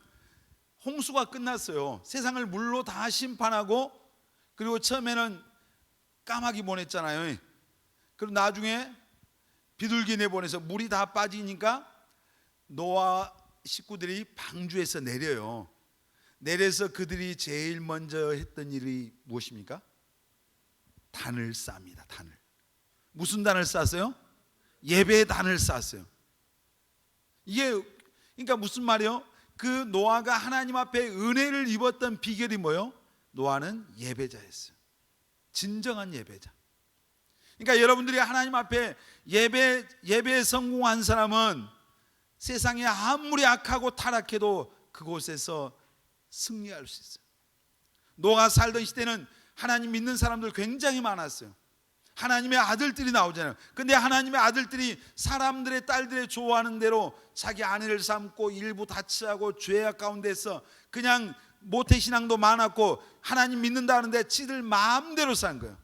홍수가 끝났어요. 세상을 물로 다 심판하고, 그리고 처음에는 까마귀 보냈잖아요. 그리고 나중에 비둘기 내보내서 물이 다 빠지니까 노아 식구들이 방주에서 내려요. 내려서 그들이 제일 먼저 했던 일이 무엇입니까? 단을 쌉니다. 단을. 무슨 단을 쌌어요? 예배의 단을 쌌어요. 이게 그러니까 무슨 말이요? 그 노아가 하나님 앞에 은혜를 입었던 비결이 뭐요? 노아는 예배자였어요. 진정한 예배자. 그러니까 여러분들이 하나님 앞에 예배에 성공한 사람은 세상에 아무리 악하고 타락해도 그곳에서 승리할 수 있어요. 노아가 살던 시대는 하나님 믿는 사람들 굉장히 많았어요. 하나님의 아들들이 나오잖아요. 근데 하나님의 아들들이 사람들의 딸들의 좋아하는 대로 자기 아내를 삼고 일부 다치하고 죄악 가운데서 그냥 모태신앙도 많았고 하나님 믿는다는데 지들 마음대로 산 거예요.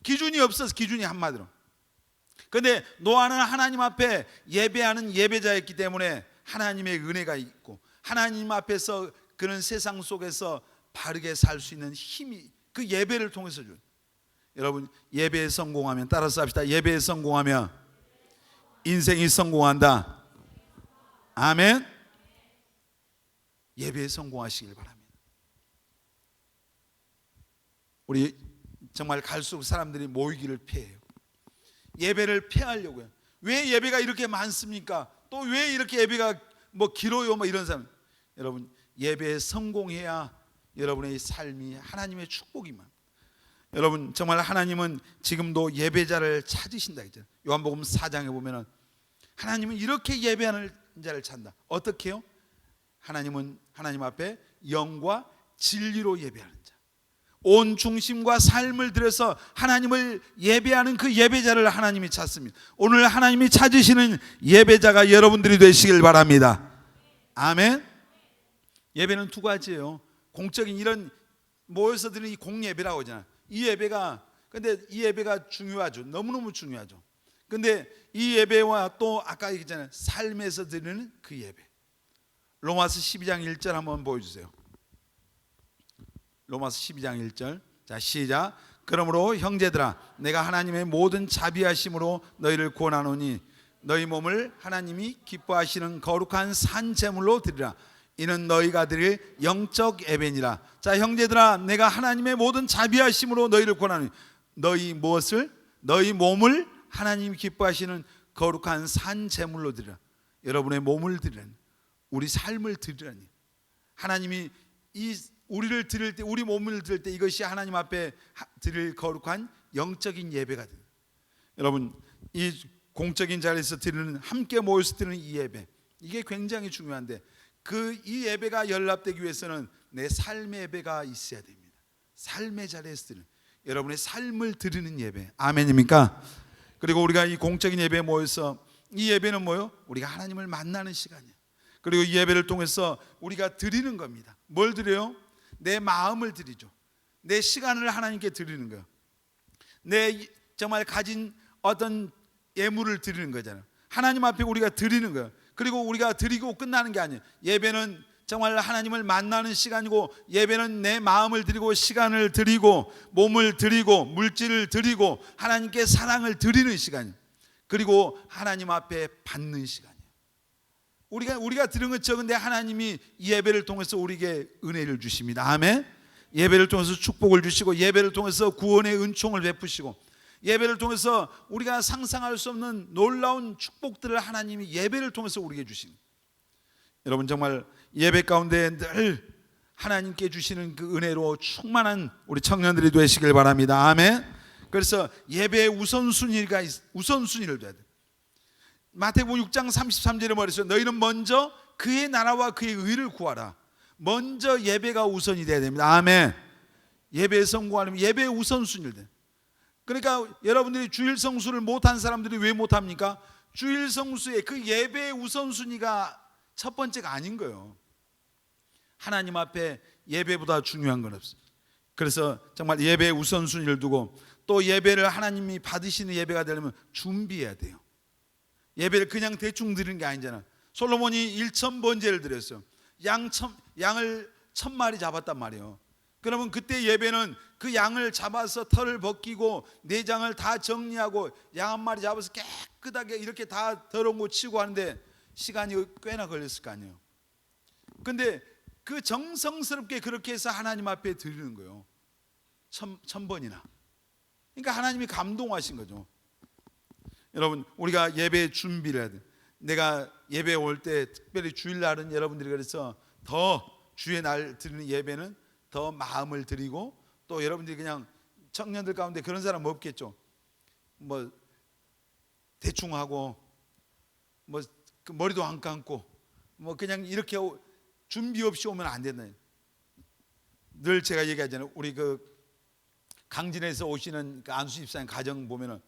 기준이 없어서, 기준이 한마디로. 근데 노아는 하나님 앞에 예배하는 예배자였기 때문에 하나님의 은혜가 있고 하나님 앞에서 그런 세상 속에서 바르게 살 수 있는 힘이 그 예배를 통해서 줘요. 여러분, 예배에 성공하면, 따라서 합시다. 예배에 성공하면 인생이 성공한다. 아멘. 예배에 성공하시길 바랍니다. 우리 정말 갈수록 사람들이 모이기를 피해요. 예배를 피하려고요. 왜 예배가 이렇게 많습니까? 또 왜 이렇게 예배가 길어요? 이런 사람. 여러분, 예배에 성공해야 여러분의 삶이 하나님의 축복이만. 여러분, 정말 하나님은 지금도 예배자를 찾으신다 했잖아요. 요한복음 4장에 보면은 하나님은 이렇게 예배하는 자를 찾는다. 어떻게 해요? 하나님은 하나님 앞에 영과 진리로 예배하는 자, 온 중심과 삶을 들여서 하나님을 예배하는 그 예배자를 하나님이 찾습니다. 오늘 하나님이 찾으시는 예배자가 여러분들이 되시길 바랍니다. 아멘. 예배는 두 가지예요. 공적인 이런 모여서 드리는 이 공예배라고 하잖아요. 이 예배가, 근데 이 예배가 중요하죠. 너무너무 중요하죠. 근데 이 예배와 또 아까 얘기했잖아요. 삶에서 드리는 그 예배. 로마서 12장 1절 한번 보여주세요. 로마서 12장 1절. 자, 시작. 그러므로 형제들아, 내가 하나님의 모든 자비하심으로 너희를 구원하노니 너희 몸을 하나님이 기뻐하시는 거룩한 산 제물로 드리라. 이는 너희가 드릴 영적 예배니라. 자, 형제들아, 내가 하나님의 모든 자비하심으로 너희를 구원하노니 너희 무엇을? 너희 몸을 하나님이 기뻐하시는 거룩한 산 제물로 드리라. 여러분의 몸을 드리라니, 우리 삶을 드리라니. 하나님이 우리를 드릴 때, 우리 몸을 드릴 때 이것이 하나님 앞에 드릴 거룩한 영적인 예배가 됩니다. 여러분, 이 공적인 자리에서 드리는, 함께 모여서 드리는 이 예배, 이게 굉장히 중요한데 이 예배가 연락되기 위해서는 내 삶의 예배가 있어야 됩니다. 삶의 자리에서 드리는, 여러분의 삶을 드리는 예배. 아멘입니까? 그리고 우리가 이 공적인 예배에 모여서, 이 예배는 뭐요? 우리가 하나님을 만나는 시간이에요. 그리고 이 예배를 통해서 우리가 드리는 겁니다. 뭘 드려요? 내 마음을 드리죠. 내 시간을 하나님께 드리는 거예요. 내 정말 가진 어떤 예물을 드리는 거잖아요. 하나님 앞에 우리가 드리는 거예요. 그리고 우리가 드리고 끝나는 게 아니에요. 예배는 정말 하나님을 만나는 시간이고, 예배는 내 마음을 드리고 시간을 드리고 몸을 드리고 물질을 드리고 하나님께 사랑을 드리는 시간이에요. 그리고 하나님 앞에 받는 시간이에요. 우리가 들은 건 적은데 하나님이 이 예배를 통해서 우리에게 은혜를 주십니다. 아멘. 예배를 통해서 축복을 주시고, 예배를 통해서 구원의 은총을 베푸시고, 예배를 통해서 우리가 상상할 수 없는 놀라운 축복들을 하나님이 예배를 통해서 우리에게 주십니다. 여러분, 정말 예배 가운데 늘 하나님께 주시는 그 은혜로 충만한 우리 청년들이 되시길 바랍니다. 아멘. 그래서 예배의 우선순위를 둬야 돼. 마태복음 6장 33절에 말했어요. 너희는 먼저 그의 나라와 그의 의를 구하라. 먼저 예배가 우선이 돼야 됩니다. 아멘. 예배에 성공하려면 예배의 우선순위를 돼. 그러니까 여러분들이 주일 성수를 못한 사람들이 왜 못합니까? 주일 성수의 그 예배의 우선순위가 첫 번째가 아닌 거예요. 하나님 앞에 예배보다 중요한 건 없어요. 그래서 정말 예배의 우선순위를 두고, 또 예배를 하나님이 받으시는 예배가 되려면 준비해야 돼요. 예배를 그냥 대충 드리는 게 아니잖아. 솔로몬이 1,000번제를 드렸어요. 양을 1,000마리 잡았단 말이에요. 그러면 그때 예배는 그 양을 잡아서 털을 벗기고 내장을 다 정리하고 양 한 마리 잡아서 깨끗하게 이렇게 다 더러운 거 치고 하는데 시간이 꽤나 걸렸을 거 아니에요. 근데 그 정성스럽게 그렇게 해서 하나님 앞에 드리는 거예요. 1,000번이나. 그러니까 하나님이 감동하신 거죠. 여러분, 우리가 예배 준비를 해야 돼. 내가 예배 올 때, 특별히 주일날은 여러분들이 그래서 더 주의 날 드리는 예배는 더 마음을 드리고, 또 여러분들이 그냥 청년들 가운데 그런 사람 없겠죠. 뭐 대충 하고 뭐 그 머리도 안 감고 뭐 그냥 이렇게 준비 없이 오면 안 된다. 늘 제가 얘기하잖아요. 우리 그 강진에서 오시는 그 안수 집사님 가정 보면은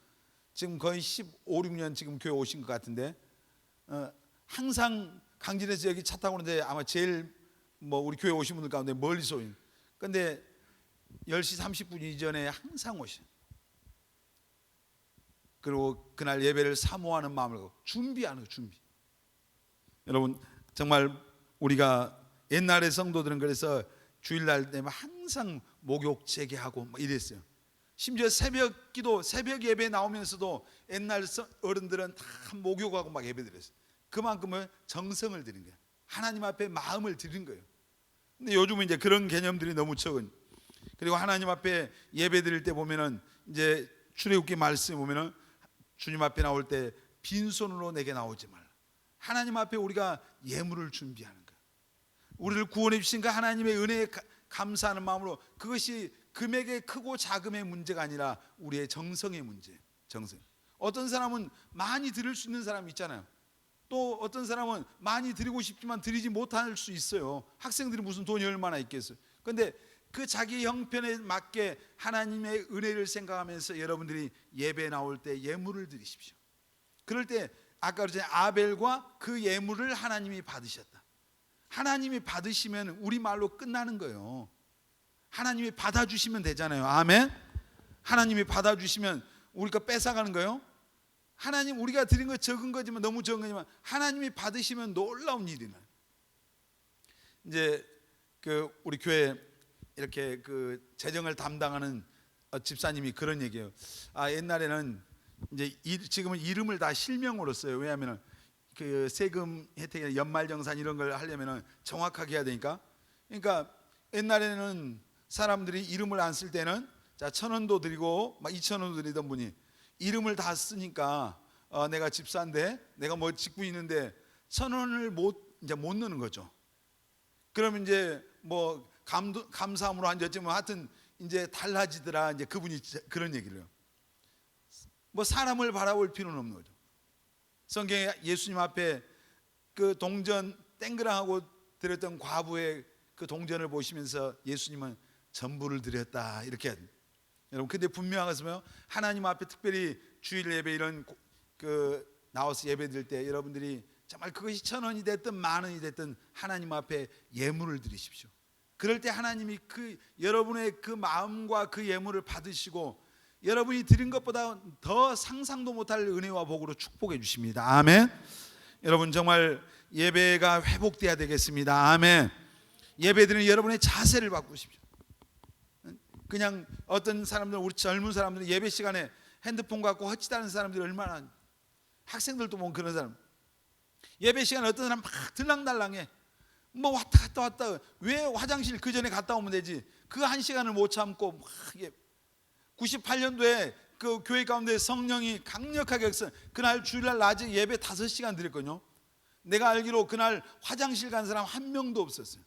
지금 거의 15, 16년 지금 교회 오신 것 같은데, 항상 강진에서 여기 차 타고 오는데 아마 제일 뭐 우리 교회 오신 분들 가운데 멀리서 오는. 근데 10시 30분 이전에 항상 오셔. 그리고 그날 예배를 사모하는 마음으로 준비하는 거, 준비. 여러분, 정말 우리가 옛날의 성도들은 그래서 주일날 되면 항상 목욕 재개하고 막 이랬어요. 심지어 새벽 기도, 새벽 예배 나오면서도 옛날 어른들은 다 목욕하고 막 예배 드렸어요. 그만큼은 정성을 드린 거예요. 하나님 앞에 마음을 드린 거예요. 근데 요즘은 이제 그런 개념들이 너무 적은. 그리고 하나님 앞에 예배 드릴 때 보면은 이제 출애굽기 말씀 보면은 주님 앞에 나올 때 빈손으로 내게 나오지 말라. 하나님 앞에 우리가 예물을 준비하는 거예요. 우리를 구원해 주신 그 하나님의 은혜에 감사하는 마음으로, 그것이 금액의 크고 작음의 문제가 아니라 우리의 정성의 문제예요. 정성. 어떤 사람은 많이 드릴 수 있는 사람이 있잖아요. 또 어떤 사람은 많이 드리고 싶지만 드리지 못할 수 있어요. 학생들이 무슨 돈이 얼마나 있겠어요. 그런데 그 자기 형편에 맞게 하나님의 은혜를 생각하면서 여러분들이 예배에 나올 때 예물을 드리십시오. 그럴 때 아까 그랬잖아요. 아벨과 그 예물을 하나님이 받으셨다. 하나님이 받으시면 우리 말로 끝나는 거예요. 하나님이 받아주시면 되잖아요. 아멘. 하나님이 받아주시면 우리가 뺏어가는 거예요. 하나님, 우리가 드린 거 적은 거지만, 너무 적은 거지만 하나님이 받으시면 놀라운 일이 나요. 이제 그 우리 교회 이렇게 그 재정을 담당하는 집사님이 그런 얘기예요. 옛날에는 이제 지금은 이름을 다 실명으로 써요. 왜냐하면 그 세금 혜택, 연말정산 이런 걸 하려면 정확하게 해야 되니까. 그러니까 옛날에는 사람들이 이름을 안 쓸 때는 자 1,000원도 드리고 막 2,000원도 드리던 분이 이름을 다 쓰니까 내가 집사인데 내가 뭐 짓고 있는데 1,000원을 이제 못 넣는 거죠. 그러면 이제 뭐 감사함으로 앉았지만 하여튼 이제 달라지더라. 이제 그분이 그런 얘기를 해요. 뭐 사람을 바라볼 필요는 없는 거죠. 성경에 예수님 앞에 그 동전 땡그랑하고 드렸던 과부의 그 동전을 보시면서 예수님은 전부를 드렸다 이렇게. 여러분 근데 분명한 것은 뭐요? 하나님 앞에 특별히 주일 예배 이런 그 나와서 예배 드릴 때 여러분들이 정말 그것이 1,000원이 됐든 10,000원이 됐든 하나님 앞에 예물을 드리십시오. 그럴 때 하나님이 그 여러분의 그 마음과 그 예물을 받으시고 여러분이 드린 것보다 더 상상도 못할 은혜와 복으로 축복해 주십니다. 아멘. 여러분 정말 예배가 회복돼야 되겠습니다. 아멘. 예배드리는 여러분의 자세를 바꾸십시오. 그냥 어떤 사람들은 우리 젊은 사람들은 예배 시간에 핸드폰 갖고 헛짓하는 사람들이 얼마나, 학생들도 보면 그런 사람 예배 시간에 어떤 사람 막 들랑달랑해. 뭐 왔다 갔다 왜 화장실 그 전에 갔다 오면 되지. 그 한 시간을 못 참고 막 98년도에 그 교회 가운데 성령이 강력하게 역사. 그날 주일날 낮에 예배 5시간 드렸거든요. 내가 알기로 그날 화장실 간 사람 한 명도 없었어요.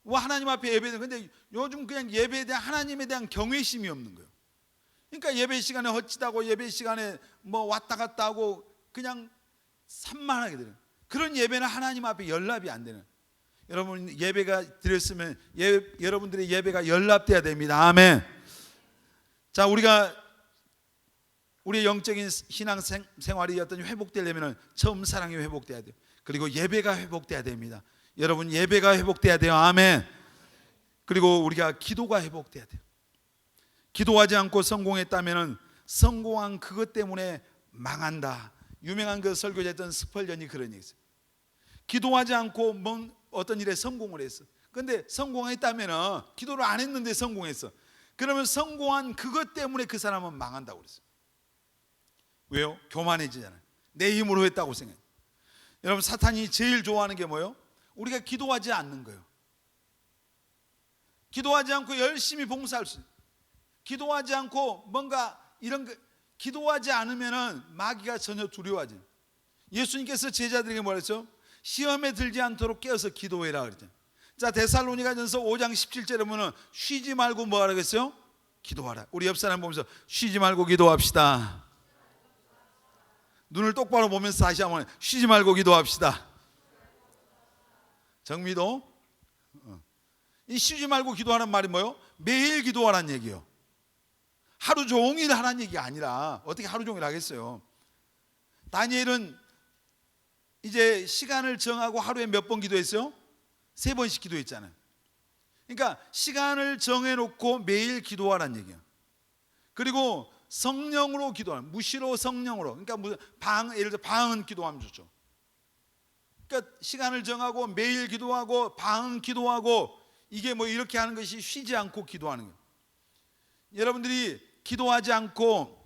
뭐 하나님 앞에 예배는, 근데 요즘 그냥 예배에 대한 하나님에 대한 경외심이 없는 거예요. 그러니까 예배 시간에 헛짓하고 예배 시간에 뭐 왔다 갔다 하고 그냥 산만하게 들어요. 그런 예배는 하나님 앞에 연락이 안 되는. 여러분 예배가 드렸으면 여러분들의 예배가 연락돼야 됩니다. 아멘. 자, 우리의 영적인 신앙 생활이 어떤 회복되려면 처음 사랑이 회복돼야 돼요. 그리고 예배가 회복돼야 됩니다. 여러분 예배가 회복돼야 돼요. 아멘. 그리고 우리가 기도가 회복돼야 돼요. 기도하지 않고 성공했다면 성공한 그것 때문에 망한다. 유명한 그 설교자였던 스펄전이 그런 얘기 있어요. 기도하지 않고 어떤 일에 성공을 했어. 그런데 성공했다면 기도를 안 했는데 성공했어. 그러면 성공한 그것 때문에 그 사람은 망한다고 그랬어요. 왜요? 교만해지잖아요. 내 힘으로 했다고 생각해요. 여러분 사탄이 제일 좋아하는 게 뭐예요? 우리가 기도하지 않는 거예요. 기도하지 않고 열심히 봉사할 수 있어요. 기도하지 않고 뭔가 이런 거, 기도하지 않으면 마귀가 전혀 두려워하지. 예수님께서 제자들에게 뭐라 했죠? 시험에 들지 않도록 깨어서 기도해라 그랬죠. 자, 데살로니가전서 5장 17절에 보면 쉬지 말고 뭐 하라고 했어요? 기도하라. 우리 옆 사람 보면서 쉬지 말고 기도합시다. 눈을 똑바로 보면서 다시 한번 쉬지 말고 기도합시다. 정미도 이 쉬지 말고 기도하는 말이 뭐예요? 매일 기도하라는 얘기예요. 하루 종일 하라는 얘기가 아니라 어떻게 하루 종일 하겠어요? 다니엘은 이제 시간을 정하고 하루에 몇 번 기도했어요? 3번씩 기도했잖아요. 그러니까 시간을 정해놓고 매일 기도하라는 얘기예요. 그리고 성령으로 기도하는, 무시로 성령으로. 그러니까 예를 들어 방언 기도하면 좋죠. 그러니까 시간을 정하고 매일 기도하고 방언 기도하고, 이게 뭐 이렇게 하는 것이 쉬지 않고 기도하는 거예요. 여러분들이 기도하지 않고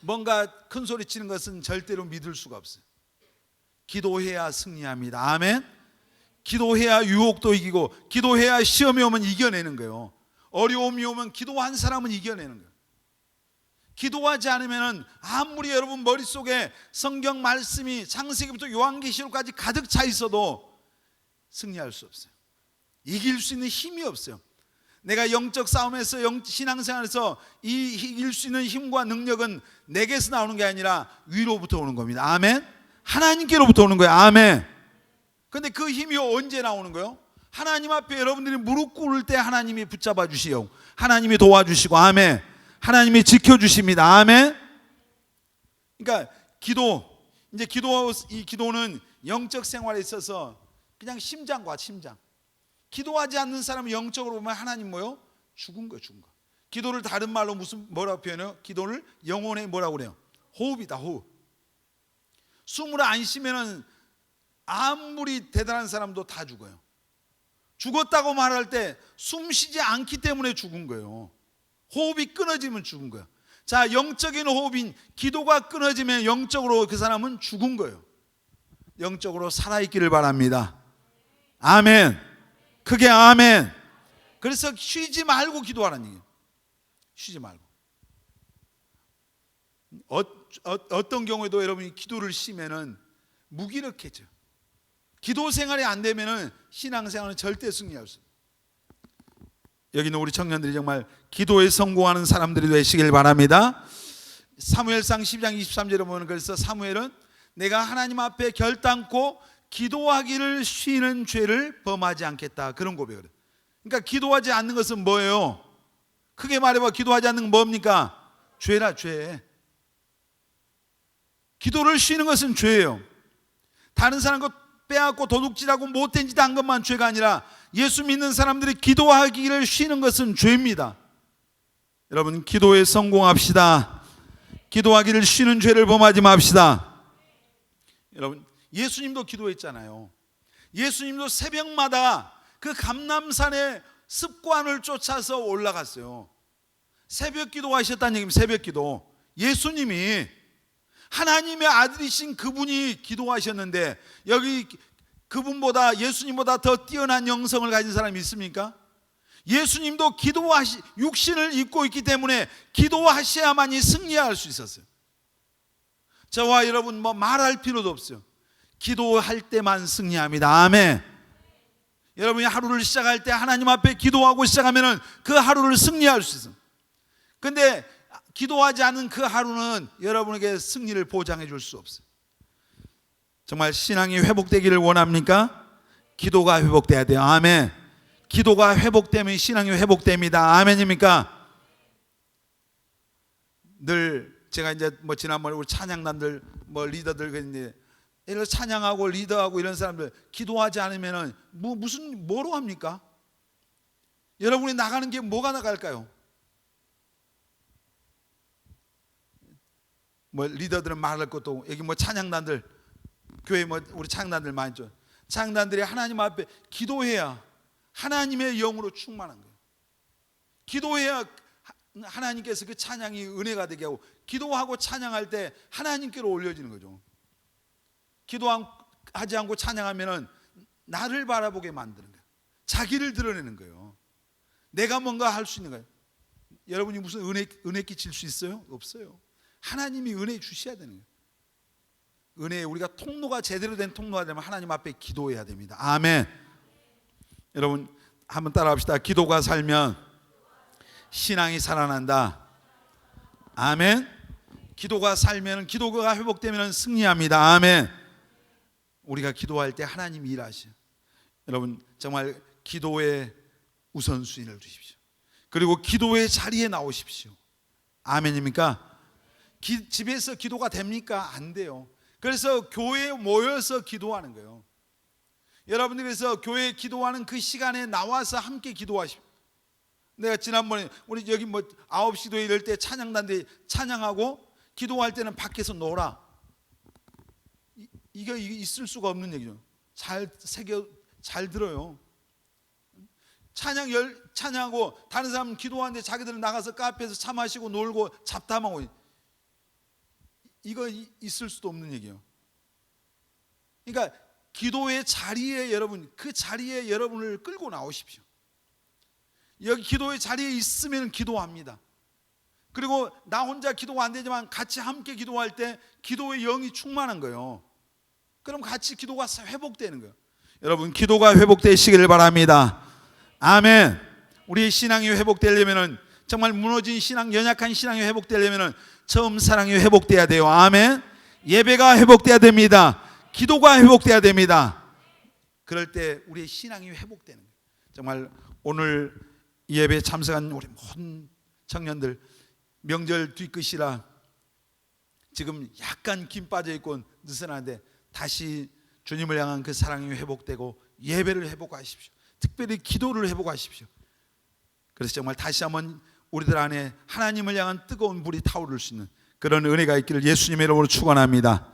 뭔가 큰 소리 치는 것은 절대로 믿을 수가 없어요. 기도해야 승리합니다. 아멘. 기도해야 유혹도 이기고, 기도해야 시험이 오면 이겨내는 거예요. 어려움이 오면 기도한 사람은 이겨내는 거예요. 기도하지 않으면 아무리 여러분 머릿속에 성경 말씀이 창세기부터 요한계시록까지 가득 차 있어도 승리할 수 없어요. 이길 수 있는 힘이 없어요. 내가 영적 싸움에서 신앙생활에서 이길 수 있는 힘과 능력은 내게서 나오는 게 아니라 위로부터 오는 겁니다. 아멘. 하나님께로부터 오는 거예요. 아멘. 근데 그 힘이 언제 나오는 거예요? 하나님 앞에 여러분들이 무릎 꿇을 때 하나님이 붙잡아 주시고, 하나님이 도와주시고, 아멘. 하나님이 지켜주십니다. 아멘. 그러니까 이제 이 기도는 영적 생활에 있어서 그냥 심장과 심장. 기도하지 않는 사람은 영적으로 보면 하나님 뭐요? 죽은 거, 죽은 거. 기도를 다른 말로 뭐라고 표현해요? 기도를 영혼의 뭐라고 그래요? 호흡이다, 호흡. 숨을 안 쉬면은 아무리 대단한 사람도 다 죽어요. 죽었다고 말할 때 숨쉬지 않기 때문에 죽은 거예요. 호흡이 끊어지면 죽은 거예요. 자, 영적인 호흡인 기도가 끊어지면 영적으로 그 사람은 죽은 거예요. 영적으로 살아있기를 바랍니다. 아멘. 크게 아멘. 그래서 쉬지 말고 기도하라는 얘기예요. 쉬지 말고. 어떤 경우에도 여러분이 기도를 쉬면은 무기력해져. 기도 생활이 안 되면은 신앙생활은 절대 승리할 수 없어요. 여기 있는 우리 청년들이 정말 기도에 성공하는 사람들이 되시길 바랍니다. 사무엘상 12장 23절에 보면 그래서 사무엘은 내가 하나님 앞에 결단코 기도하기를 쉬는 죄를 범하지 않겠다, 그런 고백을 해요. 그러니까 기도하지 않는 것은 뭐예요? 크게 말해봐. 기도하지 않는 건 뭡니까? 죄라, 죄. 기도를 쉬는 것은 죄예요. 다른 사람 것 빼앗고 도둑질하고 못된 짓 한 것만 죄가 아니라 예수 믿는 사람들이 기도하기를 쉬는 것은 죄입니다. 여러분, 기도에 성공합시다. 기도하기를 쉬는 죄를 범하지 맙시다. 여러분, 예수님도 기도했잖아요. 예수님도 새벽마다 그 감람산의 습관을 쫓아서 올라갔어요. 새벽 기도하셨다는 얘기입니다. 새벽 기도. 예수님이 하나님의 아들이신 그분이 기도하셨는데 여기 그분보다, 예수님보다 더 뛰어난 영성을 가진 사람이 있습니까? 예수님도 육신을 입고 있기 때문에 기도하셔야만이 승리할 수 있었어요. 저와 여러분 뭐 말할 필요도 없어요. 기도할 때만 승리합니다. 아멘. 여러분이 하루를 시작할 때 하나님 앞에 기도하고 시작하면 그 하루를 승리할 수 있어요. 근데 기도하지 않은 그 하루는 여러분에게 승리를 보장해 줄 수 없어요. 정말 신앙이 회복되기를 원합니까? 기도가 회복돼야 돼요. 아멘. 기도가 회복되면 신앙이 회복됩니다. 아멘입니까? 늘 제가 이제 뭐 지난번에 우리 찬양단들 뭐 리더들 그랬는데, 이런 찬양하고 리더하고 이런 사람들 기도하지 않으면은 무슨 뭐로 합니까? 여러분이 나가는 게 뭐가 나갈까요? 뭐 리더들은 말할 것도, 여기 뭐 찬양단들, 교회 뭐 우리 찬양단들 많이 죠. 찬양단들이 하나님 앞에 기도해야 하나님의 영으로 충만한 거예요. 기도해야 하나님께서 그 찬양이 은혜가 되게 하고, 기도하고 찬양할 때 하나님께로 올려지는 거죠. 기도하지 않고 찬양하면은 나를 바라보게 만드는 거예요. 자기를 드러내는 거예요. 내가 뭔가 할 수 있는 거예요. 여러분이 무슨 은혜 끼칠 수 있어요? 없어요. 하나님이 은혜 주셔야 되는 거예요. 은혜에 우리가 통로가 제대로 된 통로가 되면 하나님 앞에 기도해야 됩니다. 아멘. 여러분 한번 따라합시다. 기도가 살면 신앙이 살아난다. 아멘. 기도가 살면, 기도가 회복되면 승리합니다. 아멘. 우리가 기도할 때 하나님이 일하셔요. 여러분 정말 기도에 우선순위를 두십시오. 그리고 기도의 자리에 나오십시오. 아멘입니까? 집에서 기도가 됩니까? 안 돼요. 그래서 교회에 모여서 기도하는 거예요. 여러분들이 그래서 교회에 기도하는 그 시간에 나와서 함께 기도하십시오. 내가 지난번에 우리 여기 뭐 9시도 이럴 때 찬양단들이 찬양하고 기도할 때는 밖에서 놀아. 이게 있을 수가 없는 얘기죠. 잘 들어요. 찬양하고 다른 사람은 기도하는데 자기들은 나가서 카페에서 차 마시고 놀고 잡담하고, 이거 있을 수도 없는 얘기예요. 그러니까 기도의 자리에 여러분, 그 자리에 여러분을 끌고 나오십시오. 여기 기도의 자리에 있으면 기도합니다. 그리고 나 혼자 기도가 안 되지만 같이 함께 기도할 때 기도의 영이 충만한 거예요. 그럼 같이 기도가 회복되는 거예요. 여러분 기도가 회복되시기를 바랍니다. 아멘. 우리의 신앙이 회복되려면, 정말 무너진 신앙, 연약한 신앙이 회복되려면 처음 사랑이 회복돼야 돼요. 아멘. 예배가 회복돼야 됩니다. 기도가 회복돼야 됩니다. 그럴 때 우리의 신앙이 회복되는 거예요. 정말 오늘 예배에 참석한 우리 모든 청년들, 명절 뒤끝이라 지금 약간 김 빠져 있고 느슨한데 다시 주님을 향한 그 사랑이 회복되고 예배를 회복하십시오. 특별히 기도를 회복하십시오. 그래서 정말 다시 한번 우리들 안에 하나님을 향한 뜨거운 불이 타오를 수 있는 그런 은혜가 있기를 예수님의 이름으로 축원합니다.